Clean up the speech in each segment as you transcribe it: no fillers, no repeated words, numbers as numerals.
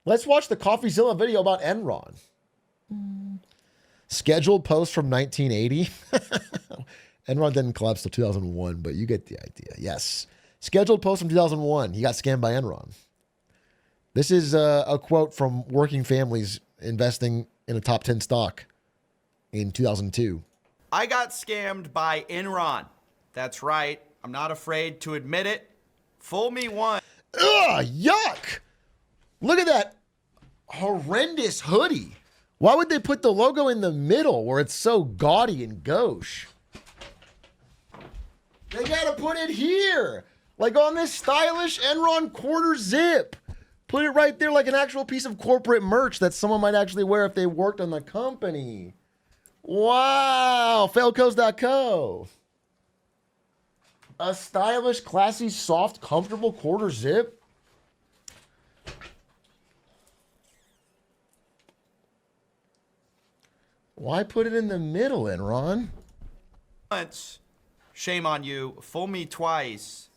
Let's watch the Coffeezilla video about Enron. Scheduled post from 1980. Enron didn't collapse till 2001, but you get the idea. Yes. Scheduled post from 2001. He got scammed by Enron. This is a quote from Working Families investing in a top 10 stock in 2002. I got scammed by Enron. That's right. I'm not afraid to admit it. Fool me once. Ugh, yuck. Look at that horrendous hoodie. Why would they put the logo in the middle where it's so gaudy and gauche? They gotta put it here. Like on this stylish Enron quarter zip. Put it right there like an actual piece of corporate merch that someone might actually wear if they worked on the company. Wow. Failcodes.co. A stylish, classy, soft, comfortable quarter zip. Why put it in the middle, Enron? Once. Shame on you. Fool me twice.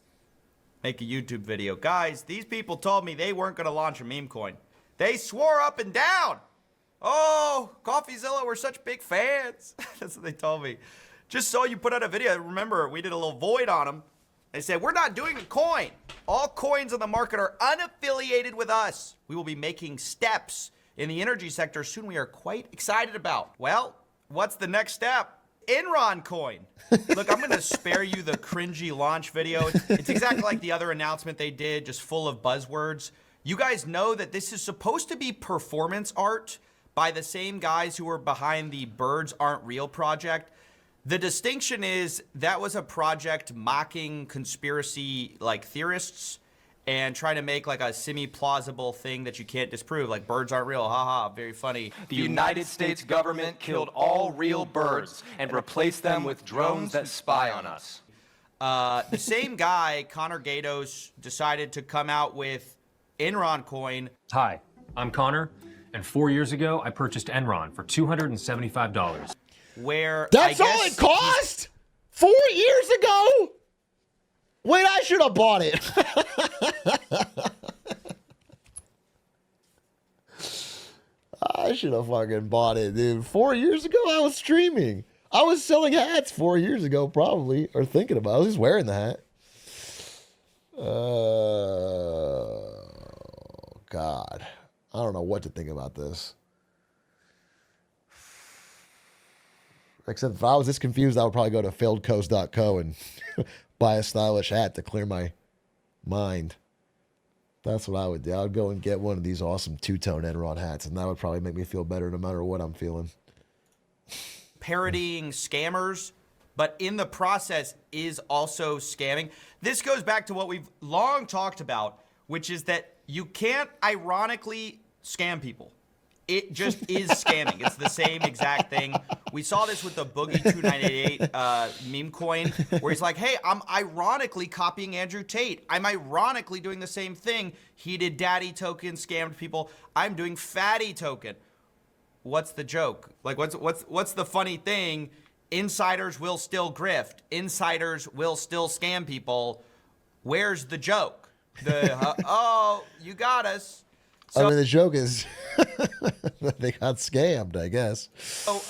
Make a YouTube video. Guys, these people told me they weren't going to launch a meme coin. They swore up and down. Oh, Coffeezilla, we're such big fans. That's what they told me. Just saw you put out a video. Remember, we did a little void on them. They said, we're not doing a coin. All coins on the market are unaffiliated with us. We will be making steps in the energy sector soon. We are quite excited about. Well, what's the next step? Enron coin. Look, I'm going to spare you the cringy launch video. It's exactly like the other announcement they did, just full of buzzwords. You guys know that this is supposed to be performance art by the same guys who were behind the Birds Aren't Real project. The distinction is that was a project mocking conspiracy like theorists and trying to make like a semi-plausible thing that you can't disprove, like birds aren't real, haha, very funny. The United States government killed all real birds and replaced them with drones that spy on us. The same guy, Connor Gatos, decided to come out with Enron coin. Hi, I'm Connor, and 4 years ago, I purchased Enron for $275. Where That's all it cost? 4 years ago? Wait, I should have bought it. I should have fucking bought it, dude. 4 years ago, I was streaming. I was selling hats 4 years ago, probably, or thinking about it. I was just wearing the hat. God. I don't know what to think about this. Except if I was this confused, I would probably go to failedcoast.co and buy a stylish hat to clear my mind. That's what I would do. I would go and get one of these awesome two-tone Enron hats, and that would probably make me feel better no matter what I'm feeling. Parodying scammers, but in the process is also scamming. This goes back to what we've long talked about, which is that you can't ironically scam people. It just is scamming. It's the same exact thing. We saw this with the Boogie 2988 meme coin, where he's like, hey, I'm ironically copying Andrew Tate. I'm ironically doing the same thing. He did daddy token, scammed people. I'm doing fatty token. What's the joke? Like, what's the funny thing? Insiders will still grift. Insiders will still scam people. Where's the joke? Oh, you got us. So, I mean, the joke is they got scammed, I guess. So,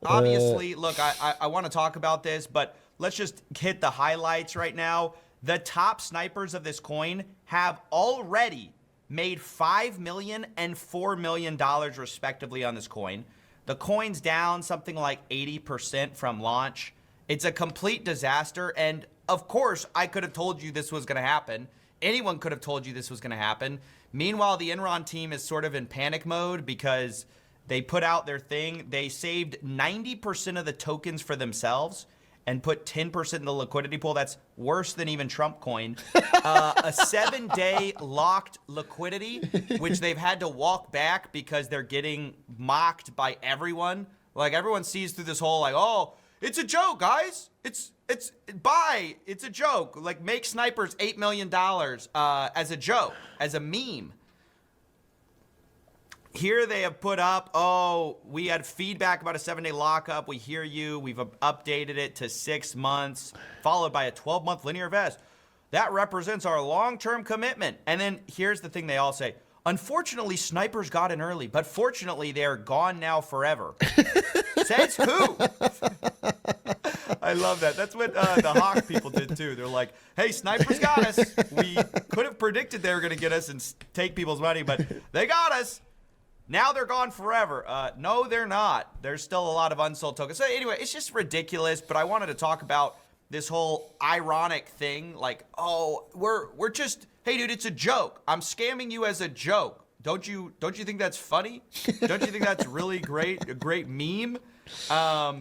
obviously, look, I want to talk about this, but let's just hit the highlights right now. The top snipers of this coin have already made $5 million and $4 million respectively on this coin. The coin's down something like 80% from launch. It's a complete disaster, and of course, I could have told you this was going to happen. Anyone could have told you this was going to happen. Meanwhile, the Enron team is sort of in panic mode because they put out their thing. They saved 90% of the tokens for themselves and put 10% in the liquidity pool. That's worse than even Trump coin. A 7-day locked liquidity, which they've had to walk back because they're getting mocked by everyone. Like, everyone sees through this whole, like, oh, it's a joke, guys. It's a joke. Like, make snipers $8 million as a joke, as a meme. Here they have put up, oh, we had feedback about a 7-day lockup. We hear you. We've updated it to 6 months, followed by a 12-month linear vest. That represents our long-term commitment. And then here's the thing they all say. Unfortunately, snipers got in early, but fortunately, they're gone now forever. Says who? I love that. That's what the Hawk people did too. They're like, hey, snipers got us. We could have predicted they were going to get us and take people's money, but they got us. Now they're gone forever. No, they're not. There's still a lot of unsold tokens. So anyway, it's just ridiculous, but I wanted to talk about this whole ironic thing. Like, oh, we're just, hey, dude, it's a joke. I'm scamming you as a joke. Don't you think that's funny? Don't you think that's really great? A great meme?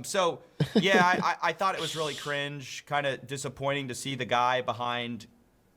So yeah, I thought it was really cringe, kind of disappointing to see the guy behind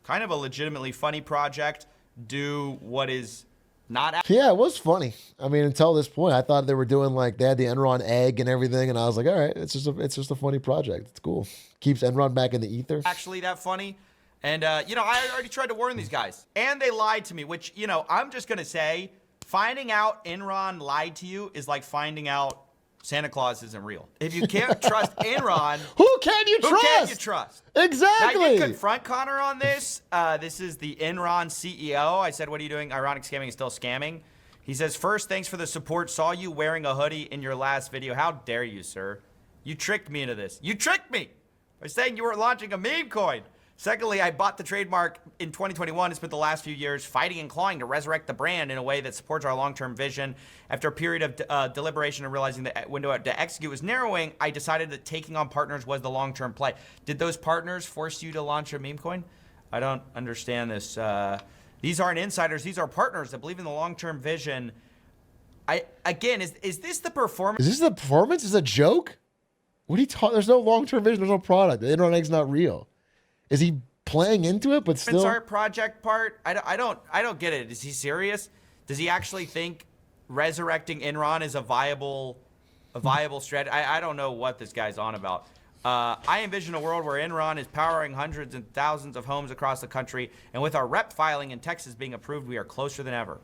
kind of a legitimately funny project do what is not. Yeah, it was funny. I mean, until this point, I thought they were doing like they had the Enron egg and everything, and I was like, all right, it's just a funny project. It's cool. Keeps Enron back in the ether. Actually that funny. And, you know, I already tried to warn these guys. And they lied to me, which, you know, I'm just going to say, finding out Enron lied to you is like finding out Santa Claus isn't real. If you can't trust Enron, who can you trust? Who can you trust? Exactly. Now, you can confront Connor on this. This is the Enron CEO. I said, what are you doing? Ironic scamming is still scamming. He says, first, thanks for the support. Saw you wearing a hoodie in your last video. How dare you, sir? You tricked me into this. You tricked me by saying you were launching a meme coin. Secondly, I bought the trademark in 2021 and spent the last few years fighting and clawing to resurrect the brand in a way that supports our long-term vision. After a period of deliberation and realizing the window to execute was narrowing, I decided that taking on partners was the long-term play. Did those partners force you to launch a meme coin? I don't understand this. These aren't insiders. These are partners that believe in the long-term vision. Is this the performance? Is this the performance? Is it a joke? What are you talking? There's no long-term vision. There's no product. The Enron egg's not real. Is he playing into it, but still? Art project part? I don't get it. Is he serious? Does he actually think resurrecting Enron is a viable strategy? I don't know what this guy's on about. I envision a world where Enron is powering hundreds and thousands of homes across the country, and with our rep filing in Texas being approved, we are closer than ever.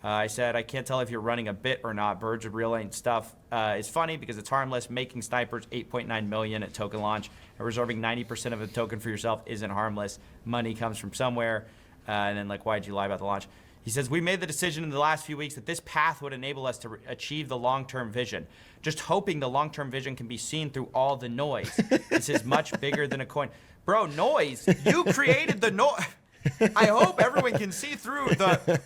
I said, I can't tell if you're running a bit or not. Birds of real ain't stuff. It's funny because it's harmless. Making snipers $8.9 million at token launch and reserving 90% of a token for yourself isn't harmless. Money comes from somewhere. And then like, why'd you lie about the launch? He says, we made the decision in the last few weeks that this path would enable us to achieve the long-term vision. Just hoping the long-term vision can be seen through all the noise. This is much bigger than a coin. Bro, noise? You created the noise. I hope everyone can see through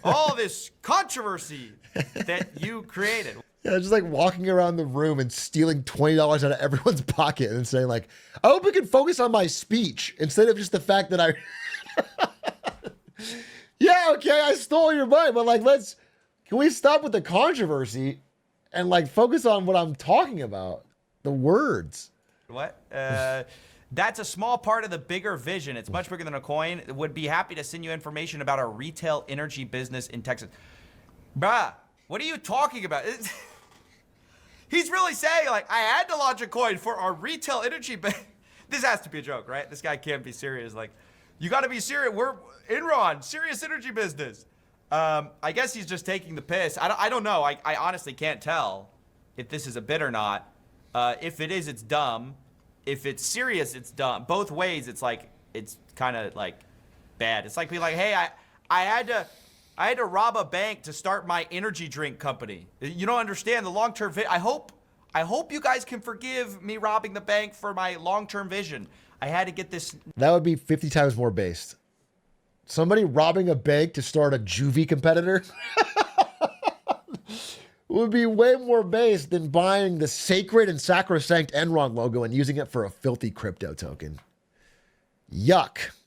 all this controversy that you created. Yeah, just like walking around the room and stealing $20 out of everyone's pocket and saying like, I hope we can focus on my speech instead of just the fact that I... Yeah, okay, I stole your money, but like, can we stop with the controversy and like focus on what I'm talking about? The words. What? That's a small part of the bigger vision. It's much bigger than a coin. Would be happy to send you information about our retail energy business in Texas. Bruh, what are you talking about? He's really saying, like, I had to launch a coin for our retail energy business. This has to be a joke, right? This guy can't be serious. Like, you got to be serious. We're Enron, serious energy business. I guess he's just taking the piss. I don't know. I honestly can't tell if this is a bit or not. If it is, it's dumb. If it's serious, it's dumb. Both ways, it's like, it's kind of like bad. It's like being like, hey, I had to rob a bank to start my energy drink company. You don't understand the long-term vision. I hope you guys can forgive me robbing the bank for my long-term vision. I had to get this. That would be 50 times more based. Somebody robbing a bank to start a juvie competitor would be way more based than buying the sacred and sacrosanct Enron logo and using it for a filthy crypto token. Yuck.